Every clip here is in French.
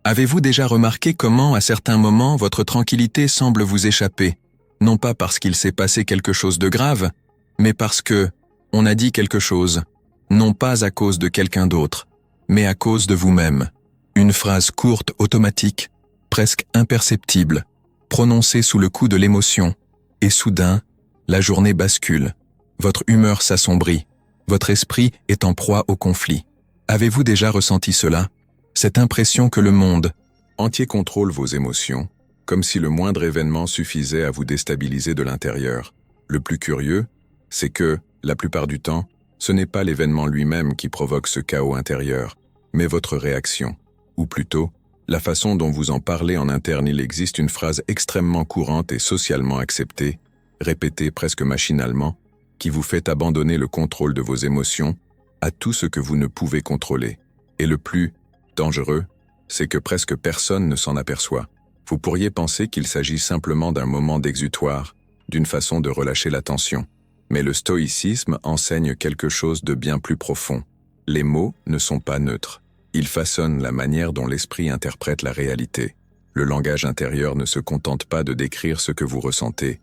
Avez-vous déjà remarqué comment, à certains moments, votre tranquillité semble vous échapper, non pas parce qu'il s'est passé quelque chose de grave, mais parce que on a dit quelque chose, non pas à cause de quelqu'un d'autre, mais à cause de vous-même. Une phrase courte, automatique, presque imperceptible, prononcée sous le coup de l'émotion, et soudain, la journée bascule. Votre humeur s'assombrit, votre esprit est en proie au conflit. Avez-vous déjà ressenti cela? Cette impression que le monde entier contrôle vos émotions, comme si le moindre événement suffisait à vous déstabiliser de l'intérieur. Le plus curieux, c'est que, la plupart du temps, ce n'est pas l'événement lui-même qui provoque ce chaos intérieur, mais votre réaction. Ou plutôt, la façon dont vous en parlez en interne. Il existe une phrase extrêmement courante et socialement acceptée, répétée presque machinalement, qui vous fait abandonner le contrôle de vos émotions à tout ce que vous ne pouvez contrôler. Et le plus dangereux, c'est que presque personne ne s'en aperçoit. Vous pourriez penser qu'il s'agit simplement d'un moment d'exutoire, d'une façon de relâcher la tension. Mais le stoïcisme enseigne quelque chose de bien plus profond. Les mots ne sont pas neutres. Ils façonnent la manière dont l'esprit interprète la réalité. Le langage intérieur ne se contente pas de décrire ce que vous ressentez.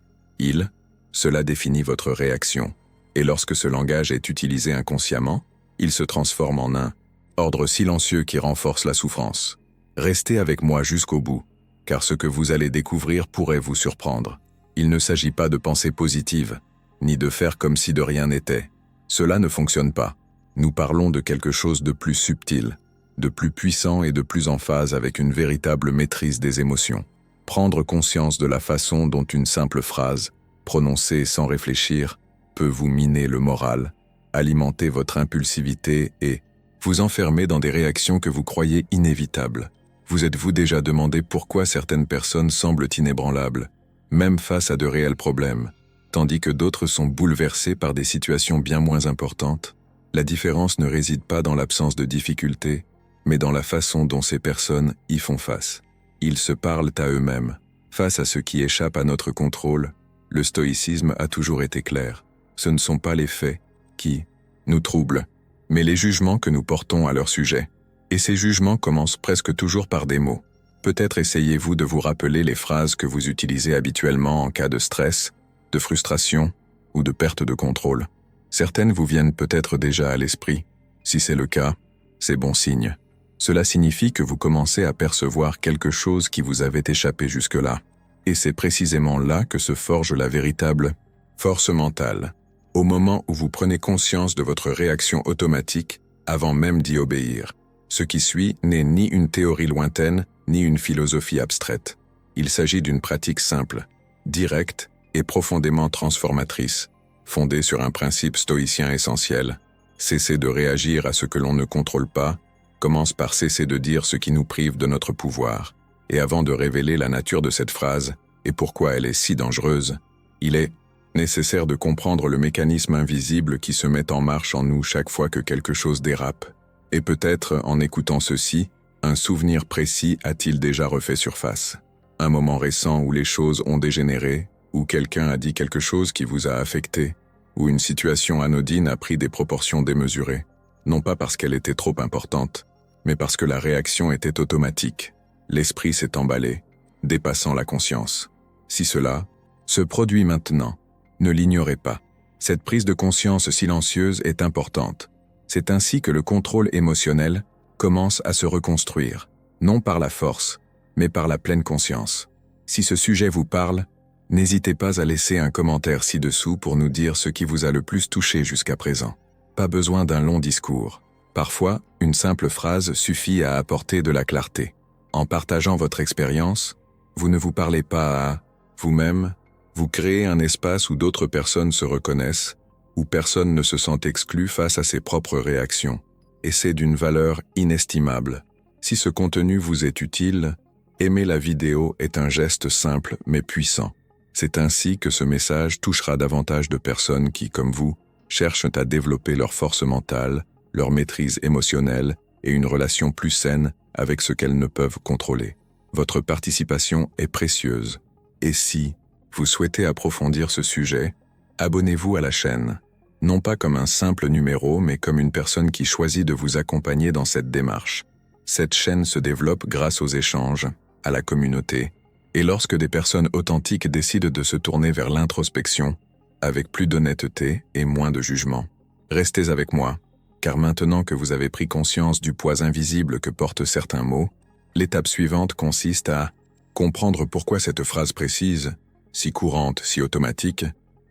Cela définit votre réaction. Et lorsque ce langage est utilisé inconsciemment, il se transforme en un ordre silencieux qui renforce la souffrance. Restez avec moi jusqu'au bout, car ce que vous allez découvrir pourrait vous surprendre. Il ne s'agit pas de pensée positive, ni de faire comme si de rien n'était. Cela ne fonctionne pas. Nous parlons de quelque chose de plus subtil, de plus puissant et de plus en phase avec une véritable maîtrise des émotions. Prendre conscience de la façon dont une simple phrase, prononcée sans réfléchir, peut vous miner le moral, alimenter votre impulsivité et vous enfermer dans des réactions que vous croyez inévitables. Vous êtes-vous déjà demandé pourquoi certaines personnes semblent inébranlables, même face à de réels problèmes, tandis que d'autres sont bouleversées par des situations bien moins importantes? La différence ne réside pas dans l'absence de difficultés, mais dans la façon dont ces personnes y font face. Ils se parlent à eux-mêmes. Face à ce qui échappe à notre contrôle, le stoïcisme a toujours été clair. Ce ne sont pas les faits qui nous troublent, mais les jugements que nous portons à leur sujet. Et ces jugements commencent presque toujours par des mots. Peut-être essayez-vous de vous rappeler les phrases que vous utilisez habituellement en cas de stress, de frustration ou de perte de contrôle. Certaines vous viennent peut-être déjà à l'esprit. Si c'est le cas, c'est bon signe. Cela signifie que vous commencez à percevoir quelque chose qui vous avait échappé jusque-là. Et c'est précisément là que se forge la véritable force mentale. Au moment où vous prenez conscience de votre réaction automatique avant même d'y obéir. Ce qui suit n'est ni une théorie lointaine, ni une philosophie abstraite. Il s'agit d'une pratique simple, directe et profondément transformatrice, fondée sur un principe stoïcien essentiel. Cesser de réagir à ce que l'on ne contrôle pas commence par cesser de dire ce qui nous prive de notre pouvoir. Et avant de révéler la nature de cette phrase et pourquoi elle est si dangereuse, il est nécessaire de comprendre le mécanisme invisible qui se met en marche en nous chaque fois que quelque chose dérape. Et peut-être, en écoutant ceci, un souvenir précis a-t-il déjà refait surface. Un moment récent où les choses ont dégénéré, où quelqu'un a dit quelque chose qui vous a affecté, où une situation anodine a pris des proportions démesurées, non pas parce qu'elle était trop importante, mais parce que la réaction était automatique. L'esprit s'est emballé, dépassant la conscience. Si cela se produit maintenant, ne l'ignorez pas. Cette prise de conscience silencieuse est importante. C'est ainsi que le contrôle émotionnel commence à se reconstruire, non par la force, mais par la pleine conscience. Si ce sujet vous parle, n'hésitez pas à laisser un commentaire ci-dessous pour nous dire ce qui vous a le plus touché jusqu'à présent. Pas besoin d'un long discours. Parfois, une simple phrase suffit à apporter de la clarté. En partageant votre expérience, vous ne vous parlez pas à vous-même, vous créez un espace où d'autres personnes se reconnaissent, où personne ne se sent exclu face à ses propres réactions. Et c'est d'une valeur inestimable. Si ce contenu vous est utile, aimer la vidéo est un geste simple mais puissant. C'est ainsi que ce message touchera davantage de personnes qui, comme vous, cherchent à développer leur force mentale, leur maîtrise émotionnelle et une relation plus saine avec ce qu'elles ne peuvent contrôler. Votre participation est précieuse. Et si vous souhaitez approfondir ce sujet, abonnez-vous à la chaîne. Non pas comme un simple numéro, mais comme une personne qui choisit de vous accompagner dans cette démarche. Cette chaîne se développe grâce aux échanges, à la communauté, et lorsque des personnes authentiques décident de se tourner vers l'introspection, avec plus d'honnêteté et moins de jugement. Restez avec moi, car maintenant que vous avez pris conscience du poids invisible que portent certains mots, l'étape suivante consiste à comprendre pourquoi cette phrase précise, si courante, si automatique,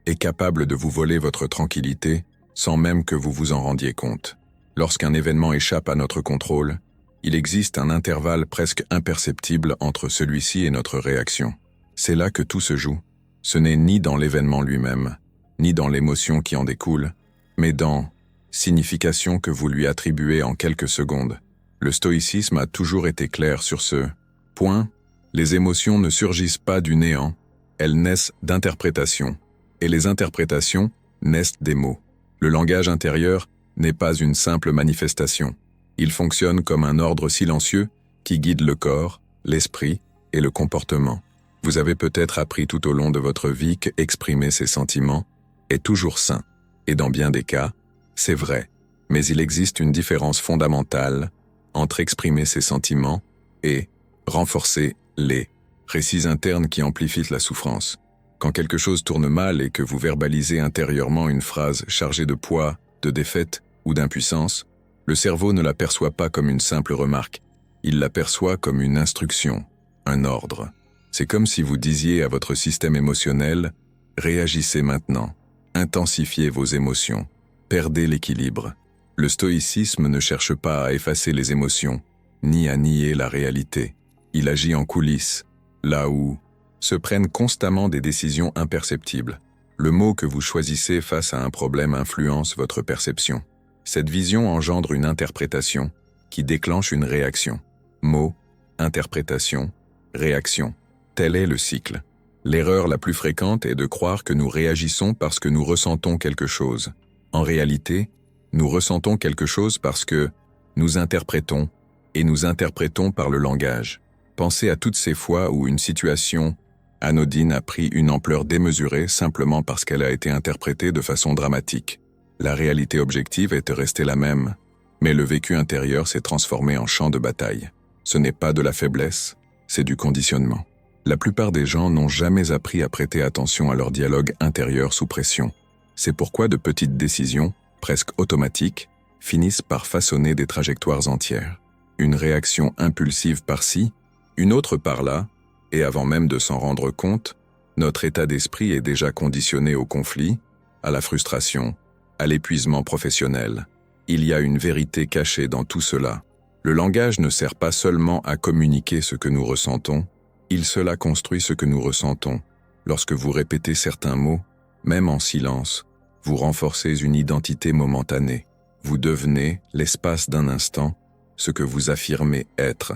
est capable de vous voler votre tranquillité sans même que vous vous en rendiez compte. Lorsqu'un événement échappe à notre contrôle, il existe un intervalle presque imperceptible entre celui-ci et notre réaction. C'est là que tout se joue. Ce n'est ni dans l'événement lui-même, ni dans l'émotion qui en découle, mais dans signification que vous lui attribuez en quelques secondes. Le stoïcisme a toujours été clair sur ce point. Les émotions ne surgissent pas du néant, elles naissent d'interprétations, et les interprétations naissent des mots. Le langage intérieur n'est pas une simple manifestation. Il fonctionne comme un ordre silencieux qui guide le corps, l'esprit et le comportement. Vous avez peut-être appris tout au long de votre vie qu'exprimer ses sentiments est toujours sain. Et dans bien des cas, c'est vrai. Mais il existe une différence fondamentale entre exprimer ses sentiments et renforcer les récits internes qui amplifient la souffrance. Quand quelque chose tourne mal et que vous verbalisez intérieurement une phrase chargée de poids, de défaite ou d'impuissance, le cerveau ne la perçoit pas comme une simple remarque. Il la perçoit comme une instruction, un ordre. C'est comme si vous disiez à votre système émotionnel « Réagissez maintenant, intensifiez vos émotions, perdez l'équilibre ». Le stoïcisme ne cherche pas à effacer les émotions, ni à nier la réalité. Il agit en coulisses, là où se prennent constamment des décisions imperceptibles. Le mot que vous choisissez face à un problème influence votre perception. Cette vision engendre une interprétation qui déclenche une réaction. Mot, interprétation, réaction. Tel est le cycle. L'erreur la plus fréquente est de croire que nous réagissons parce que nous ressentons quelque chose. En réalité, nous ressentons quelque chose parce que nous interprétons, et nous interprétons par le langage. Pensez à toutes ces fois où une situation anodine a pris une ampleur démesurée simplement parce qu'elle a été interprétée de façon dramatique. La réalité objective est restée la même, mais le vécu intérieur s'est transformé en champ de bataille. Ce n'est pas de la faiblesse, c'est du conditionnement. La plupart des gens n'ont jamais appris à prêter attention à leur dialogue intérieur sous pression. C'est pourquoi de petites décisions, presque automatiques, finissent par façonner des trajectoires entières. Une réaction impulsive par-ci, une autre par-là, et avant même de s'en rendre compte, notre état d'esprit est déjà conditionné au conflit, à la frustration, à l'épuisement professionnel. Il y a une vérité cachée dans tout cela. Le langage ne sert pas seulement à communiquer ce que nous ressentons, cela construit ce que nous ressentons. Lorsque vous répétez certains mots, même en silence, vous renforcez une identité momentanée. Vous devenez, l'espace d'un instant, ce que vous affirmez être,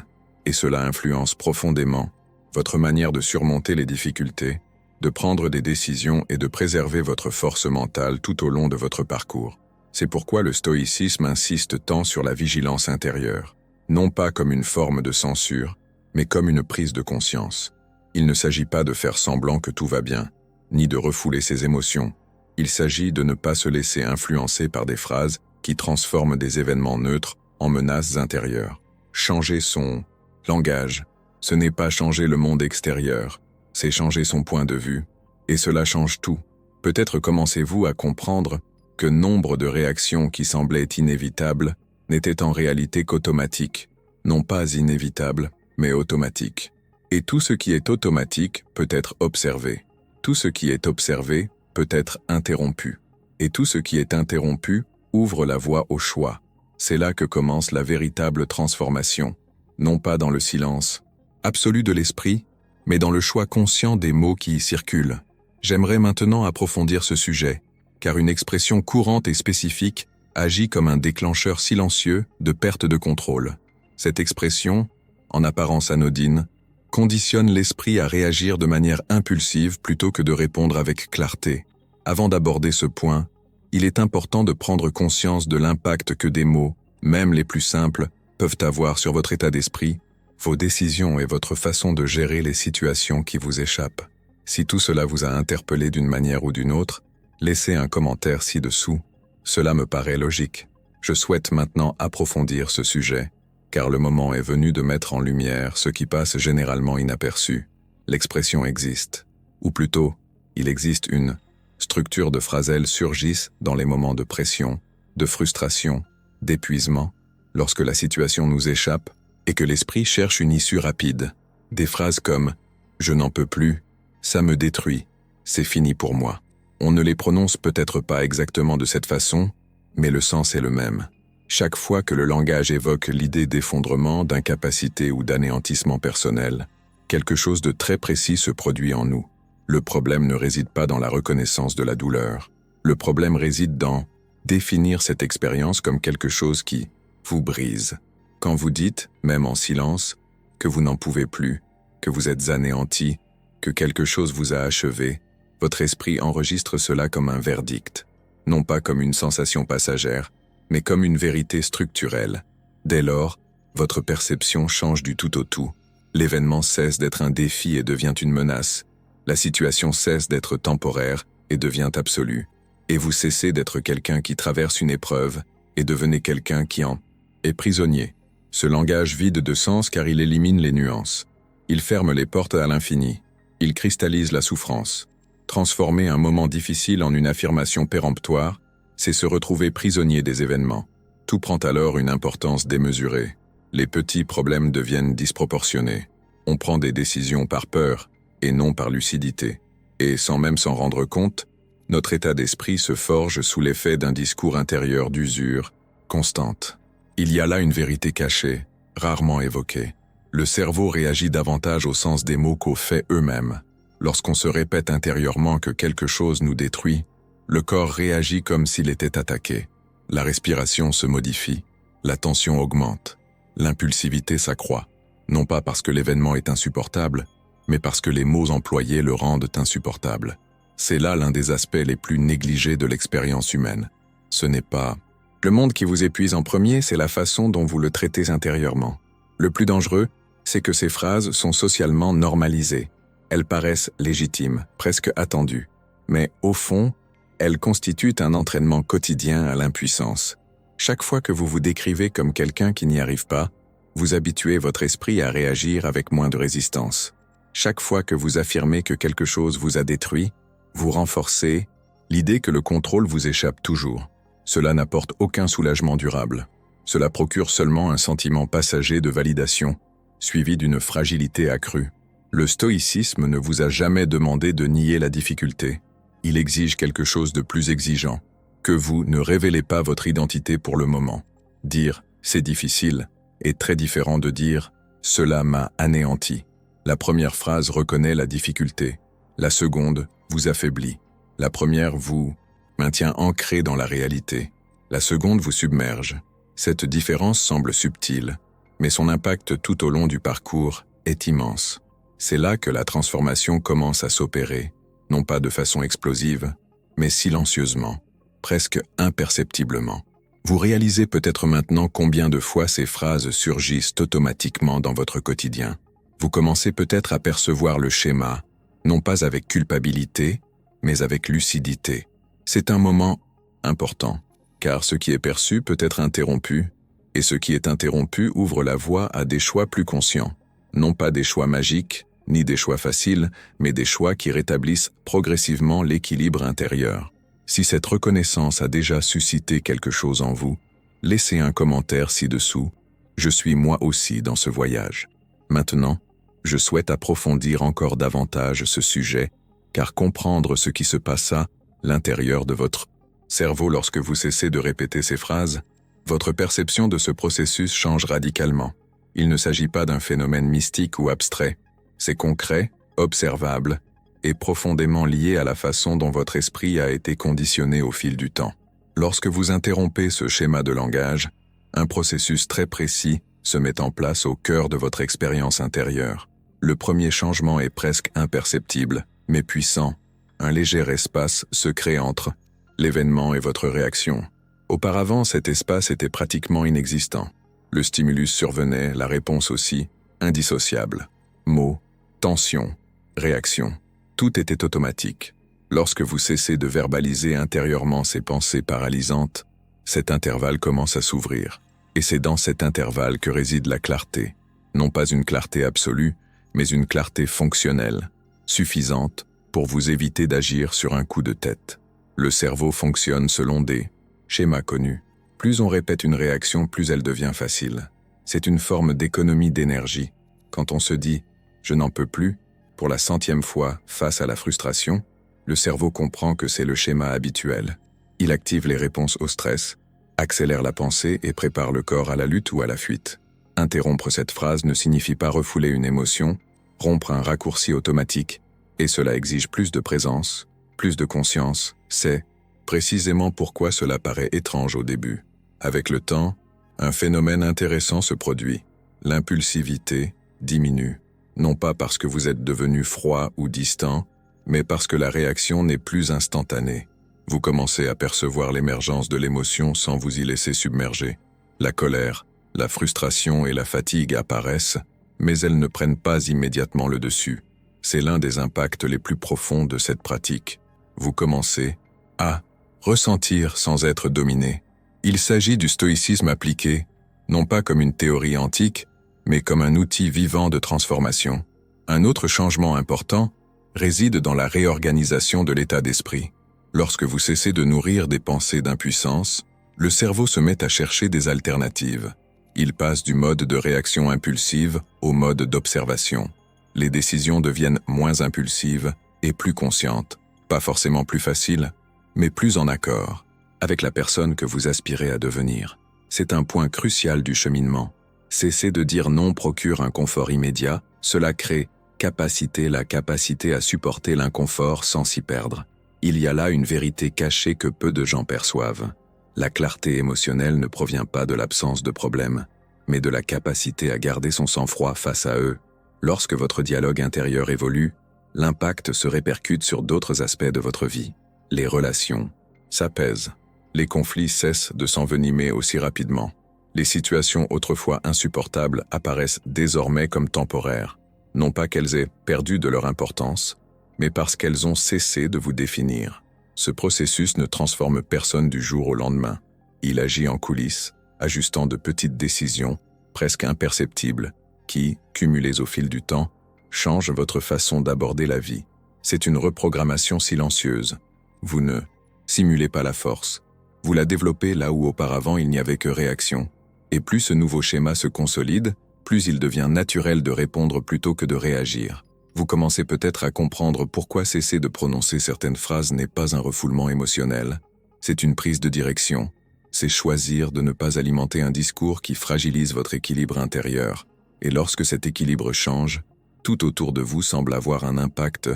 et cela influence profondément votre manière de surmonter les difficultés, de prendre des décisions et de préserver votre force mentale tout au long de votre parcours. C'est pourquoi le stoïcisme insiste tant sur la vigilance intérieure, non pas comme une forme de censure, mais comme une prise de conscience. Il ne s'agit pas de faire semblant que tout va bien, ni de refouler ses émotions. Il s'agit de ne pas se laisser influencer par des phrases qui transforment des événements neutres en menaces intérieures. Changer son langage, ce n'est pas changer le monde extérieur, c'est changer son point de vue, et cela change tout. Peut-être commencez-vous à comprendre que nombre de réactions qui semblaient inévitables n'étaient en réalité qu'automatiques, non pas inévitables, mais automatiques. Et tout ce qui est automatique peut être observé. Tout ce qui est observé peut être interrompu. Et tout ce qui est interrompu ouvre la voie au choix. C'est là que commence la véritable transformation, non pas dans le silence absolu de l'esprit, mais dans le choix conscient des mots qui y circulent. J'aimerais maintenant approfondir ce sujet, car une expression courante et spécifique agit comme un déclencheur silencieux de perte de contrôle. Cette expression, en apparence anodine, conditionne l'esprit à réagir de manière impulsive plutôt que de répondre avec clarté. Avant d'aborder ce point, il est important de prendre conscience de l'impact que des mots, même les plus simples, peuvent avoir sur votre état d'esprit, vos décisions et votre façon de gérer les situations qui vous échappent. Si tout cela vous a interpellé d'une manière ou d'une autre, laissez un commentaire ci-dessous. Cela me paraît logique. Je souhaite maintenant approfondir ce sujet, car le moment est venu de mettre en lumière ce qui passe généralement inaperçu. L'expression existe, ou plutôt, il existe une structure de phraselles surgissent dans les moments de pression, de frustration, d'épuisement, lorsque la situation nous échappe et que l'esprit cherche une issue rapide. Des phrases comme « je n'en peux plus »,« ça me détruit »,« c'est fini pour moi ». On ne les prononce peut-être pas exactement de cette façon, mais le sens est le même. Chaque fois que le langage évoque l'idée d'effondrement, d'incapacité ou d'anéantissement personnel, quelque chose de très précis se produit en nous. Le problème ne réside pas dans la reconnaissance de la douleur. Le problème réside dans définir cette expérience comme quelque chose qui vous brise. Quand vous dites, même en silence, que vous n'en pouvez plus, que vous êtes anéanti, que quelque chose vous a achevé, votre esprit enregistre cela comme un verdict, non pas comme une sensation passagère, mais comme une vérité structurelle. Dès lors, votre perception change du tout au tout. L'événement cesse d'être un défi et devient une menace. La situation cesse d'être temporaire et devient absolue. Et vous cessez d'être quelqu'un qui traverse une épreuve et devenez quelqu'un qui en est prisonnier. Ce langage vide de sens car il élimine les nuances. Il ferme les portes à l'infini. Il cristallise la souffrance. Transformer un moment difficile en une affirmation péremptoire, c'est se retrouver prisonnier des événements. Tout prend alors une importance démesurée. Les petits problèmes deviennent disproportionnés. On prend des décisions par peur et non par lucidité. Et sans même s'en rendre compte, notre état d'esprit se forge sous l'effet d'un discours intérieur d'usure constante. Il y a là une vérité cachée, rarement évoquée. Le cerveau réagit davantage au sens des mots qu'aux faits eux-mêmes. Lorsqu'on se répète intérieurement que quelque chose nous détruit, le corps réagit comme s'il était attaqué. La respiration se modifie, la tension augmente, l'impulsivité s'accroît, non pas parce que l'événement est insupportable, mais parce que les mots employés le rendent insupportable. C'est là l'un des aspects les plus négligés de l'expérience humaine. Ce n'est pas le monde qui vous épuise en premier, c'est la façon dont vous le traitez intérieurement. Le plus dangereux, c'est que ces phrases sont socialement normalisées. Elles paraissent légitimes, presque attendues. Mais au fond, elles constituent un entraînement quotidien à l'impuissance. Chaque fois que vous vous décrivez comme quelqu'un qui n'y arrive pas, vous habituez votre esprit à réagir avec moins de résistance. Chaque fois que vous affirmez que quelque chose vous a détruit, vous renforcez l'idée que le contrôle vous échappe toujours. Cela n'apporte aucun soulagement durable. Cela procure seulement un sentiment passager de validation, suivi d'une fragilité accrue. Le stoïcisme ne vous a jamais demandé de nier la difficulté. Il exige quelque chose de plus exigeant, que vous ne révélez pas votre identité pour le moment. Dire « c'est difficile » est très différent de dire « cela m'a anéanti ». La première phrase reconnaît la difficulté. La seconde vous affaiblit. La première vous maintient ancré dans la réalité. La seconde vous submerge. Cette différence semble subtile, mais son impact tout au long du parcours est immense. C'est là que la transformation commence à s'opérer, non pas de façon explosive, mais silencieusement, presque imperceptiblement. Vous réalisez peut-être maintenant combien de fois ces phrases surgissent automatiquement dans votre quotidien. Vous commencez peut-être à percevoir le schéma, non pas avec culpabilité, mais avec lucidité. C'est un moment important, car ce qui est perçu peut être interrompu, et ce qui est interrompu ouvre la voie à des choix plus conscients. Non pas des choix magiques, ni des choix faciles, mais des choix qui rétablissent progressivement l'équilibre intérieur. Si cette reconnaissance a déjà suscité quelque chose en vous, laissez un commentaire ci-dessous. Je suis moi aussi dans ce voyage. Maintenant, je souhaite approfondir encore davantage ce sujet, car comprendre ce qui se passe à l'intérieur de votre cerveau lorsque vous cessez de répéter ces phrases, votre perception de ce processus change radicalement. Il ne s'agit pas d'un phénomène mystique ou abstrait. C'est concret, observable et profondément lié à la façon dont votre esprit a été conditionné au fil du temps. Lorsque vous interrompez ce schéma de langage, un processus très précis se met en place au cœur de votre expérience intérieure. Le premier changement est presque imperceptible, mais puissant. Un léger espace se crée entre l'événement et votre réaction. Auparavant, cet espace était pratiquement inexistant. Le stimulus survenait, la réponse aussi, indissociable. Mots, tension, réaction, tout était automatique. Lorsque vous cessez de verbaliser intérieurement ces pensées paralysantes, cet intervalle commence à s'ouvrir. Et c'est dans cet intervalle que réside la clarté. Non pas une clarté absolue, mais une clarté fonctionnelle, suffisante pour vous éviter d'agir sur un coup de tête. Le cerveau fonctionne selon des schémas connus. Plus on répète une réaction, plus elle devient facile. C'est une forme d'économie d'énergie. Quand on se dit « je n'en peux plus », pour la 100e fois face à la frustration, le cerveau comprend que c'est le schéma habituel. Il active les réponses au stress, accélère la pensée et prépare le corps à la lutte ou à la fuite. Interrompre cette phrase ne signifie pas refouler une émotion, rompre un raccourci automatique, et cela exige plus de présence, plus de conscience. C'est précisément pourquoi cela paraît étrange au début. Avec le temps, un phénomène intéressant se produit. L'impulsivité diminue, non pas parce que vous êtes devenu froid ou distant, mais parce que la réaction n'est plus instantanée. Vous commencez à percevoir l'émergence de l'émotion sans vous y laisser submerger. La colère, la frustration et la fatigue apparaissent, mais elles ne prennent pas immédiatement le dessus. C'est l'un des impacts les plus profonds de cette pratique. Vous commencez à ressentir sans être dominé. Il s'agit du stoïcisme appliqué, non pas comme une théorie antique, mais comme un outil vivant de transformation. Un autre changement important réside dans la réorganisation de l'état d'esprit. Lorsque vous cessez de nourrir des pensées d'impuissance, le cerveau se met à chercher des alternatives. Il passe du mode de réaction impulsive au mode d'observation. Les décisions deviennent moins impulsives et plus conscientes, pas forcément plus faciles, mais plus en accord avec la personne que vous aspirez à devenir. C'est un point crucial du cheminement. Cesser de dire non procure un confort immédiat, cela crée la capacité à supporter l'inconfort sans s'y perdre. Il y a là une vérité cachée que peu de gens perçoivent. La clarté émotionnelle ne provient pas de l'absence de problèmes, mais de la capacité à garder son sang-froid face à eux. Lorsque votre dialogue intérieur évolue, l'impact se répercute sur d'autres aspects de votre vie. Les relations s'apaisent. Les conflits cessent de s'envenimer aussi rapidement. Les situations autrefois insupportables apparaissent désormais comme temporaires, non pas qu'elles aient perdu de leur importance, mais parce qu'elles ont cessé de vous définir. Ce processus ne transforme personne du jour au lendemain. Il agit en coulisses, ajustant de petites décisions, presque imperceptibles, qui, cumulées au fil du temps, changent votre façon d'aborder la vie. C'est une reprogrammation silencieuse. Vous ne simulez pas la force. Vous la développez là où auparavant il n'y avait que réaction. Et plus ce nouveau schéma se consolide, plus il devient naturel de répondre plutôt que de réagir. Vous commencez peut-être à comprendre pourquoi cesser de prononcer certaines phrases n'est pas un refoulement émotionnel. C'est une prise de direction. C'est choisir de ne pas alimenter un discours qui fragilise votre équilibre intérieur. Et lorsque cet équilibre change, tout autour de vous semble avoir un impact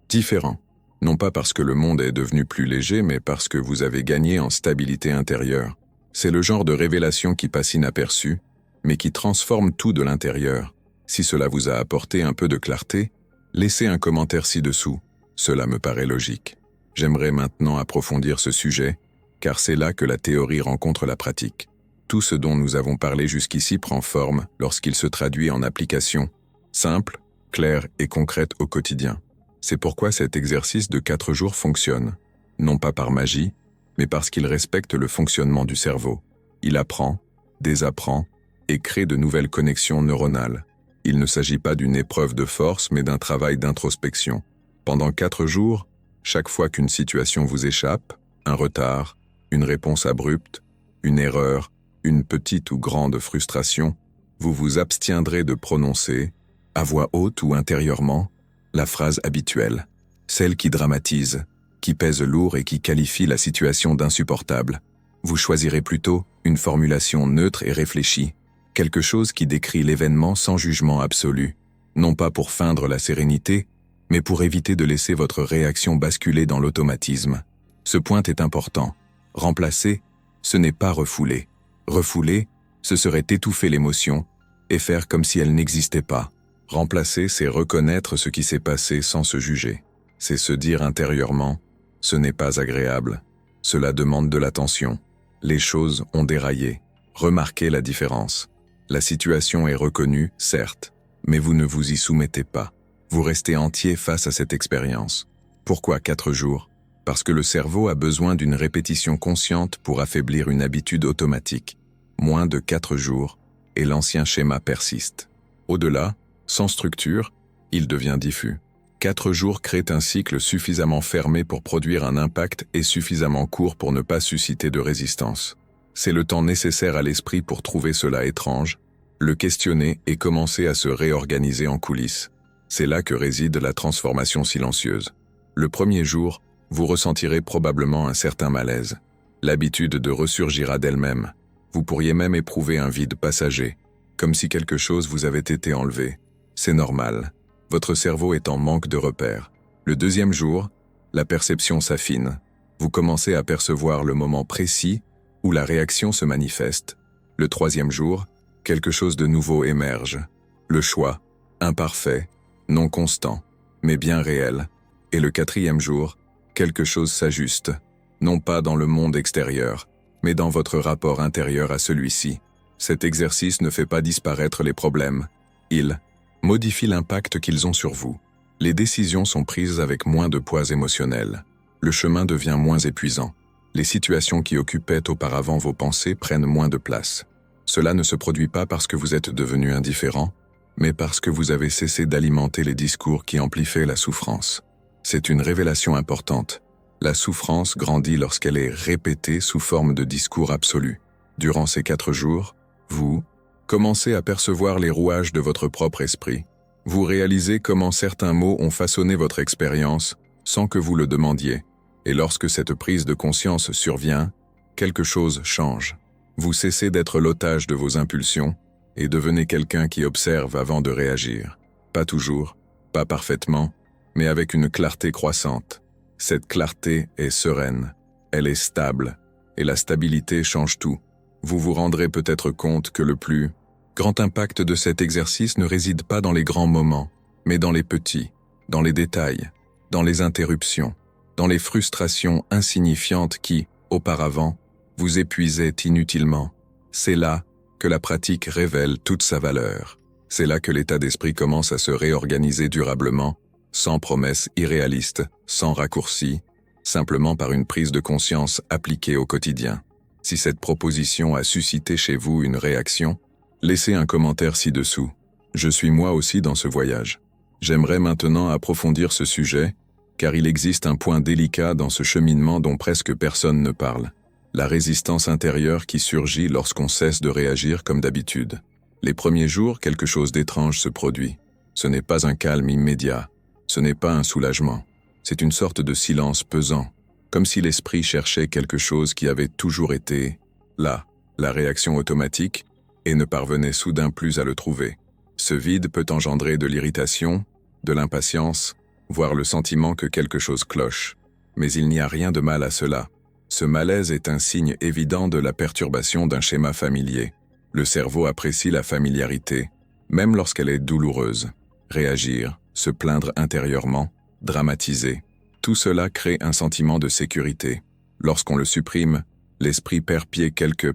différent. Non pas parce que le monde est devenu plus léger, mais parce que vous avez gagné en stabilité intérieure. C'est le genre de révélation qui passe inaperçue, mais qui transforme tout de l'intérieur. Si cela vous a apporté un peu de clarté, laissez un commentaire ci-dessous. Cela me paraît logique. J'aimerais maintenant approfondir ce sujet, car c'est là que la théorie rencontre la pratique. Tout ce dont nous avons parlé jusqu'ici prend forme lorsqu'il se traduit en application, simple, claire et concrète au quotidien. C'est pourquoi cet exercice de 4 jours fonctionne, non pas par magie, mais parce qu'il respecte le fonctionnement du cerveau. Il apprend, désapprend et crée de nouvelles connexions neuronales. Il ne s'agit pas d'une épreuve de force, mais d'un travail d'introspection. Pendant 4 jours, chaque fois qu'une situation vous échappe, un retard, une réponse abrupte, une erreur, une petite ou grande frustration, vous vous abstiendrez de prononcer, à voix haute ou intérieurement, la phrase habituelle, celle qui dramatise, qui pèse lourd et qui qualifie la situation d'insupportable. Vous choisirez plutôt une formulation neutre et réfléchie, quelque chose qui décrit l'événement sans jugement absolu, non pas pour feindre la sérénité, mais pour éviter de laisser votre réaction basculer dans l'automatisme. Ce point est important. Remplacer, ce n'est pas refouler. Refouler, ce serait étouffer l'émotion et faire comme si elle n'existait pas. Remplacer, c'est reconnaître ce qui s'est passé sans se juger. C'est se dire intérieurement, ce n'est pas agréable. Cela demande de l'attention. Les choses ont déraillé. Remarquez la différence. La situation est reconnue, certes, mais vous ne vous y soumettez pas. Vous restez entier face à cette expérience. Pourquoi 4 jours ? Parce que le cerveau a besoin d'une répétition consciente pour affaiblir une habitude automatique. moins de 4 jours, et l'ancien schéma persiste. Au-delà, sans structure, il devient diffus. 4 jours créent un cycle suffisamment fermé pour produire un impact et suffisamment court pour ne pas susciter de résistance. C'est le temps nécessaire à l'esprit pour trouver cela étrange, le questionner et commencer à se réorganiser en coulisses. C'est là que réside la transformation silencieuse. Le premier jour, vous ressentirez probablement un certain malaise. L'habitude de ressurgira d'elle-même. Vous pourriez même éprouver un vide passager, comme si quelque chose vous avait été enlevé. C'est normal. Votre cerveau est en manque de repères. Le deuxième jour, la perception s'affine. Vous commencez à percevoir le moment précis où la réaction se manifeste. Le troisième jour, quelque chose de nouveau émerge. Le choix, imparfait, non constant, mais bien réel. Et le quatrième jour, quelque chose s'ajuste, non pas dans le monde extérieur, mais dans votre rapport intérieur à celui-ci. Cet exercice ne fait pas disparaître les problèmes. Il modifie l'impact qu'ils ont sur vous. Les décisions sont prises avec moins de poids émotionnel. Le chemin devient moins épuisant. Les situations qui occupaient auparavant vos pensées prennent moins de place. Cela ne se produit pas parce que vous êtes devenu indifférent, mais parce que vous avez cessé d'alimenter les discours qui amplifiaient la souffrance. C'est une révélation importante. La souffrance grandit lorsqu'elle est répétée sous forme de discours absolus. Durant ces 4 jours, vous commencez à percevoir les rouages de votre propre esprit. Vous réalisez comment certains mots ont façonné votre expérience sans que vous le demandiez. Et lorsque cette prise de conscience survient, quelque chose change. Vous cessez d'être l'otage de vos impulsions et devenez quelqu'un qui observe avant de réagir. Pas toujours, pas parfaitement, mais avec une clarté croissante. Cette clarté est sereine, elle est stable, et la stabilité change tout. Vous vous rendrez peut-être compte que le plus grand impact de cet exercice ne réside pas dans les grands moments, mais dans les petits, dans les détails, dans les interruptions, dans les frustrations insignifiantes qui, auparavant, vous épuisaient inutilement. C'est là que la pratique révèle toute sa valeur. C'est là que l'état d'esprit commence à se réorganiser durablement, sans promesses irréalistes, sans raccourcis, simplement par une prise de conscience appliquée au quotidien. Si cette proposition a suscité chez vous une réaction, laissez un commentaire ci-dessous. Je suis moi aussi dans ce voyage. J'aimerais maintenant approfondir ce sujet, car il existe un point délicat dans ce cheminement dont presque personne ne parle. La résistance intérieure qui surgit lorsqu'on cesse de réagir comme d'habitude. Les premiers jours, quelque chose d'étrange se produit. Ce n'est pas un calme immédiat, ce n'est pas un soulagement. C'est une sorte de silence pesant, comme si l'esprit cherchait quelque chose qui avait toujours été là, la réaction automatique, et ne parvenait soudain plus à le trouver. Ce vide peut engendrer de l'irritation, de l'impatience, voire le sentiment que quelque chose cloche. Mais il n'y a rien de mal à cela. Ce malaise est un signe évident de la perturbation d'un schéma familier. Le cerveau apprécie la familiarité, même lorsqu'elle est douloureuse. Réagir, se plaindre intérieurement, dramatiser, tout cela crée un sentiment de sécurité. Lorsqu'on le supprime, l'esprit perd pied quelques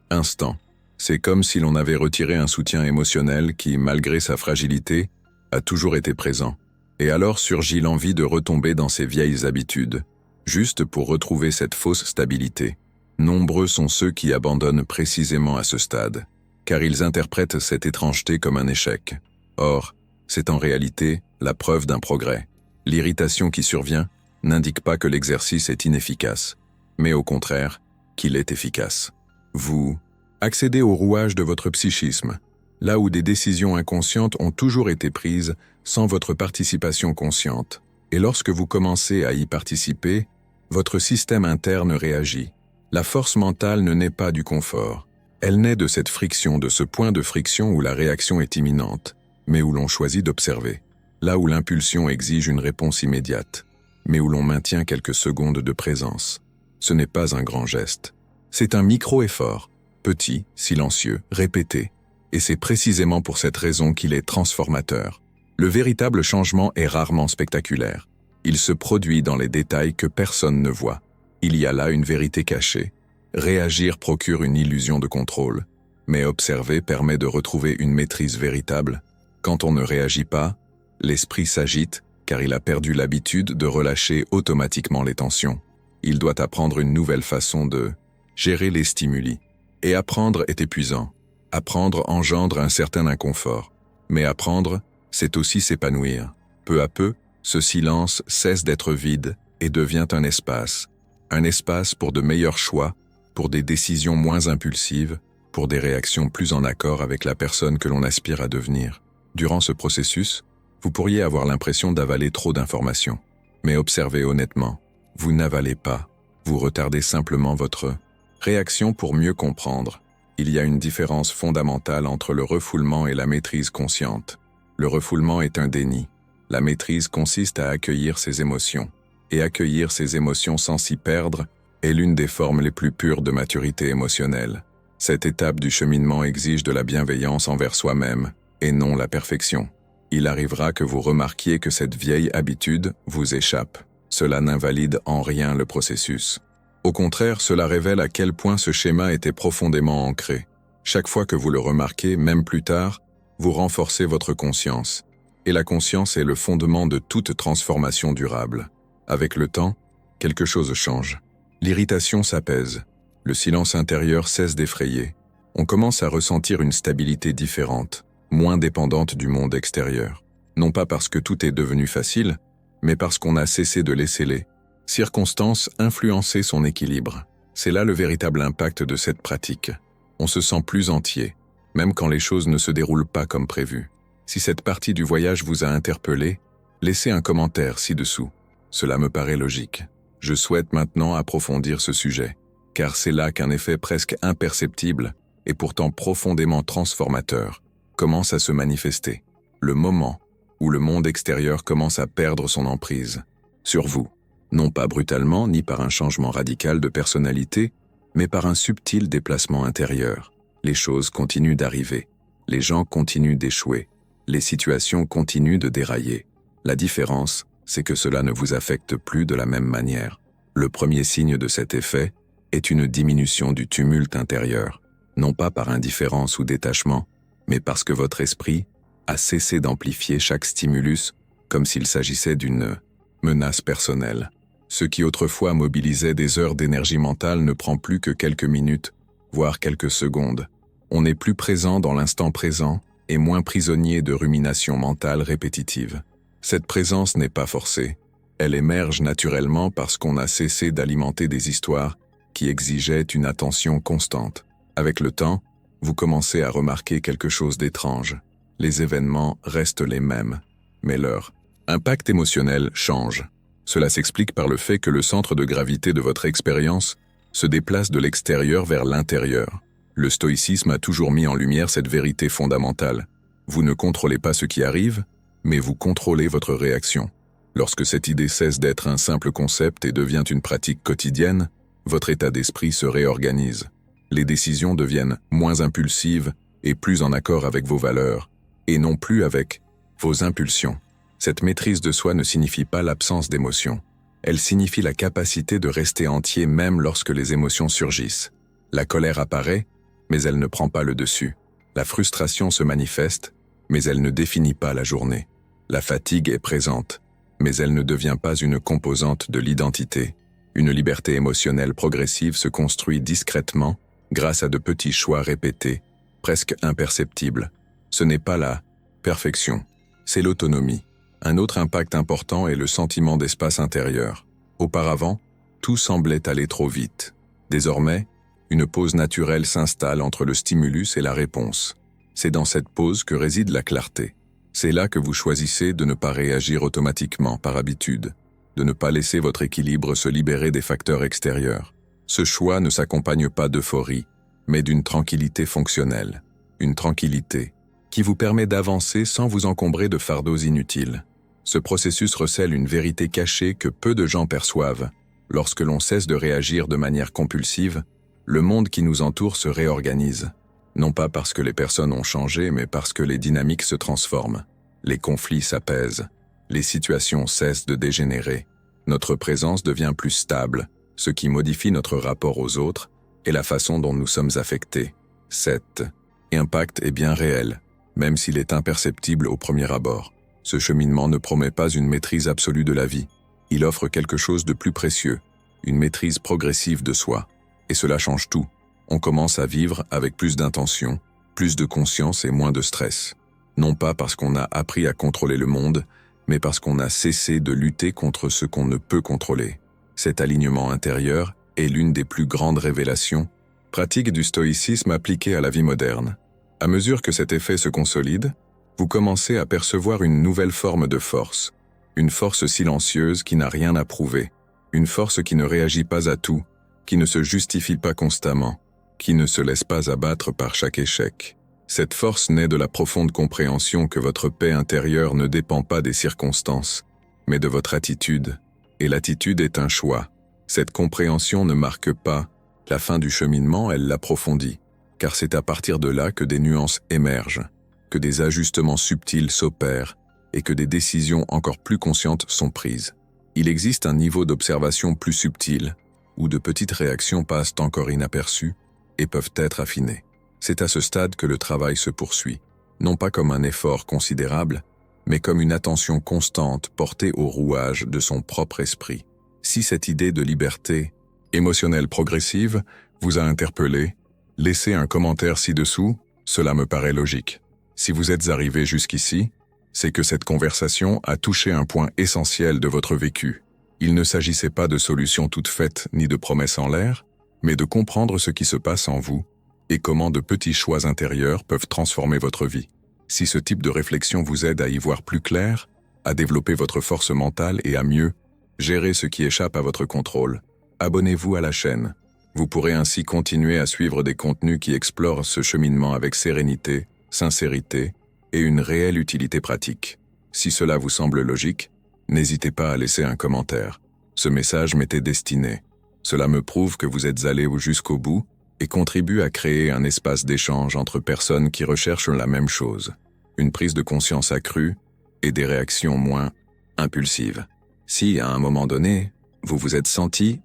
instants. C'est comme si l'on avait retiré un soutien émotionnel qui, malgré sa fragilité, a toujours été présent. Et alors surgit l'envie de retomber dans ses vieilles habitudes, juste pour retrouver cette fausse stabilité. Nombreux sont ceux qui abandonnent précisément à ce stade, car ils interprètent cette étrangeté comme un échec. Or, c'est en réalité la preuve d'un progrès. L'irritation qui survient n'indique pas que l'exercice est inefficace, mais au contraire, qu'il est efficace. Vous accédez au rouage de votre psychisme, là où des décisions inconscientes ont toujours été prises sans votre participation consciente. Et lorsque vous commencez à y participer, votre système interne réagit. La force mentale ne naît pas du confort. Elle naît de cette friction, de ce point de friction où la réaction est imminente, mais où l'on choisit d'observer. Là où l'impulsion exige une réponse immédiate, mais où l'on maintient quelques secondes de présence. Ce n'est pas un grand geste. C'est un micro-effort, petit, silencieux, répété. Et c'est précisément pour cette raison qu'il est transformateur. Le véritable changement est rarement spectaculaire. Il se produit dans les détails que personne ne voit. Il y a là une vérité cachée. Réagir procure une illusion de contrôle, mais observer permet de retrouver une maîtrise véritable. Quand on ne réagit pas, l'esprit s'agite car il a perdu l'habitude de relâcher automatiquement les tensions. Il doit apprendre une nouvelle façon de gérer les stimuli. Et apprendre est épuisant. Apprendre engendre un certain inconfort. Mais apprendre, c'est aussi s'épanouir. Peu à peu, ce silence cesse d'être vide et devient un espace. Un espace pour de meilleurs choix, pour des décisions moins impulsives, pour des réactions plus en accord avec la personne que l'on aspire à devenir. Durant ce processus, vous pourriez avoir l'impression d'avaler trop d'informations. Mais observez honnêtement, vous n'avalez pas, vous retardez simplement votre réaction pour mieux comprendre. Il y a une différence fondamentale entre le refoulement et la maîtrise consciente. Le refoulement est un déni. La maîtrise consiste à accueillir ses émotions. Et accueillir ses émotions sans s'y perdre est l'une des formes les plus pures de maturité émotionnelle. Cette étape du cheminement exige de la bienveillance envers soi-même, et non la perfection. Il arrivera que vous remarquiez que cette vieille habitude vous échappe. Cela n'invalide en rien le processus. Au contraire, cela révèle à quel point ce schéma était profondément ancré. Chaque fois que vous le remarquez, même plus tard, vous renforcez votre conscience. Et la conscience est le fondement de toute transformation durable. Avec le temps, quelque chose change. L'irritation s'apaise. Le silence intérieur cesse d'effrayer. On commence à ressentir une stabilité différente, moins dépendante du monde extérieur. Non pas parce que tout est devenu facile, mais parce qu'on a cessé de laisser les circonstances influencer son équilibre. C'est là le véritable impact de cette pratique. On se sent plus entier, même quand les choses ne se déroulent pas comme prévu. Si cette partie du voyage vous a interpellé, laissez un commentaire ci-dessous. Cela me paraît logique. Je souhaite maintenant approfondir ce sujet, car c'est là qu'un effet presque imperceptible, et pourtant profondément transformateur, commence à se manifester. Le moment où le monde extérieur commence à perdre son emprise sur vous. Non pas brutalement ni par un changement radical de personnalité, mais par un subtil déplacement intérieur. Les choses continuent d'arriver. Les gens continuent d'échouer. Les situations continuent de dérailler. La différence, c'est que cela ne vous affecte plus de la même manière. Le premier signe de cet effet est une diminution du tumulte intérieur, non pas par indifférence ou détachement, mais parce que votre esprit a cessé d'amplifier chaque stimulus comme s'il s'agissait d'une menace personnelle. Ce qui autrefois mobilisait des heures d'énergie mentale ne prend plus que quelques minutes, voire quelques secondes. On est plus présent dans l'instant présent et moins prisonnier de ruminations mentales répétitives. Cette présence n'est pas forcée. Elle émerge naturellement parce qu'on a cessé d'alimenter des histoires qui exigeaient une attention constante. Avec le temps, vous commencez à remarquer quelque chose d'étrange. Les événements restent les mêmes, mais leur impact émotionnel change. Cela s'explique par le fait que le centre de gravité de votre expérience se déplace de l'extérieur vers l'intérieur. Le stoïcisme a toujours mis en lumière cette vérité fondamentale. Vous ne contrôlez pas ce qui arrive, mais vous contrôlez votre réaction. Lorsque cette idée cesse d'être un simple concept et devient une pratique quotidienne, votre état d'esprit se réorganise. Les décisions deviennent moins impulsives et plus en accord avec vos valeurs, et non plus avec vos impulsions. Cette maîtrise de soi ne signifie pas l'absence d'émotions. Elle signifie la capacité de rester entier même lorsque les émotions surgissent. La colère apparaît, mais elle ne prend pas le dessus. La frustration se manifeste, mais elle ne définit pas la journée. La fatigue est présente, mais elle ne devient pas une composante de l'identité. Une liberté émotionnelle progressive se construit discrètement grâce à de petits choix répétés, presque imperceptibles. Ce n'est pas la perfection, c'est l'autonomie. Un autre impact important est le sentiment d'espace intérieur. Auparavant, tout semblait aller trop vite. Désormais, une pause naturelle s'installe entre le stimulus et la réponse. C'est dans cette pause que réside la clarté. C'est là que vous choisissez de ne pas réagir automatiquement par habitude, de ne pas laisser votre équilibre se libérer des facteurs extérieurs. Ce choix ne s'accompagne pas d'euphorie, mais d'une tranquillité fonctionnelle. Une tranquillité qui vous permet d'avancer sans vous encombrer de fardeaux inutiles. Ce processus recèle une vérité cachée que peu de gens perçoivent. Lorsque l'on cesse de réagir de manière compulsive, le monde qui nous entoure se réorganise. Non pas parce que les personnes ont changé, mais parce que les dynamiques se transforment. Les conflits s'apaisent. Les situations cessent de dégénérer. Notre présence devient plus stable, ce qui modifie notre rapport aux autres et la façon dont nous sommes affectés. Cet impact est bien réel, même s'il est imperceptible au premier abord. Ce cheminement ne promet pas une maîtrise absolue de la vie. Il offre quelque chose de plus précieux, une maîtrise progressive de soi. Et cela change tout. On commence à vivre avec plus d'intention, plus de conscience et moins de stress. Non pas parce qu'on a appris à contrôler le monde, mais parce qu'on a cessé de lutter contre ce qu'on ne peut contrôler. Cet alignement intérieur est l'une des plus grandes révélations, pratiques du stoïcisme appliquées à la vie moderne. À mesure que cet effet se consolide, vous commencez à percevoir une nouvelle forme de force, une force silencieuse qui n'a rien à prouver, une force qui ne réagit pas à tout, qui ne se justifie pas constamment, qui ne se laisse pas abattre par chaque échec. Cette force naît de la profonde compréhension que votre paix intérieure ne dépend pas des circonstances, mais de votre attitude. Et l'attitude est un choix. Cette compréhension ne marque pas la fin du cheminement, elle l'approfondit, car c'est à partir de là que des nuances émergent, que des ajustements subtils s'opèrent et que des décisions encore plus conscientes sont prises. Il existe un niveau d'observation plus subtil, où de petites réactions passent encore inaperçues et peuvent être affinées. C'est à ce stade que le travail se poursuit, non pas comme un effort considérable, mais comme une attention constante portée au rouage de son propre esprit. Si cette idée de liberté émotionnelle progressive vous a interpellé, laissez un commentaire ci-dessous, cela me paraît logique. Si vous êtes arrivé jusqu'ici, c'est que cette conversation a touché un point essentiel de votre vécu. Il ne s'agissait pas de solutions toutes faites ni de promesses en l'air, mais de comprendre ce qui se passe en vous et comment de petits choix intérieurs peuvent transformer votre vie. Si ce type de réflexion vous aide à y voir plus clair, à développer votre force mentale et à mieux gérer ce qui échappe à votre contrôle, abonnez-vous à la chaîne. Vous pourrez ainsi continuer à suivre des contenus qui explorent ce cheminement avec sérénité, sincérité et une réelle utilité pratique. Si cela vous semble logique, n'hésitez pas à laisser un commentaire. Ce message m'était destiné. Cela me prouve que vous êtes allé jusqu'au bout et contribue à créer un espace d'échange entre personnes qui recherchent la même chose, une prise de conscience accrue et des réactions moins impulsives. Si, à un moment donné, vous vous êtes senti,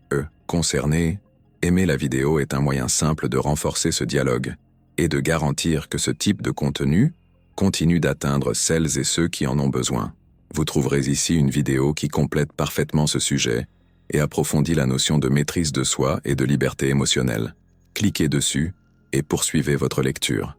concerné, aimer la vidéo est un moyen simple de renforcer ce dialogue et de garantir que ce type de contenu continue d'atteindre celles et ceux qui en ont besoin. Vous trouverez ici une vidéo qui complète parfaitement ce sujet et approfondit la notion de maîtrise de soi et de liberté émotionnelle. Cliquez dessus et poursuivez votre lecture.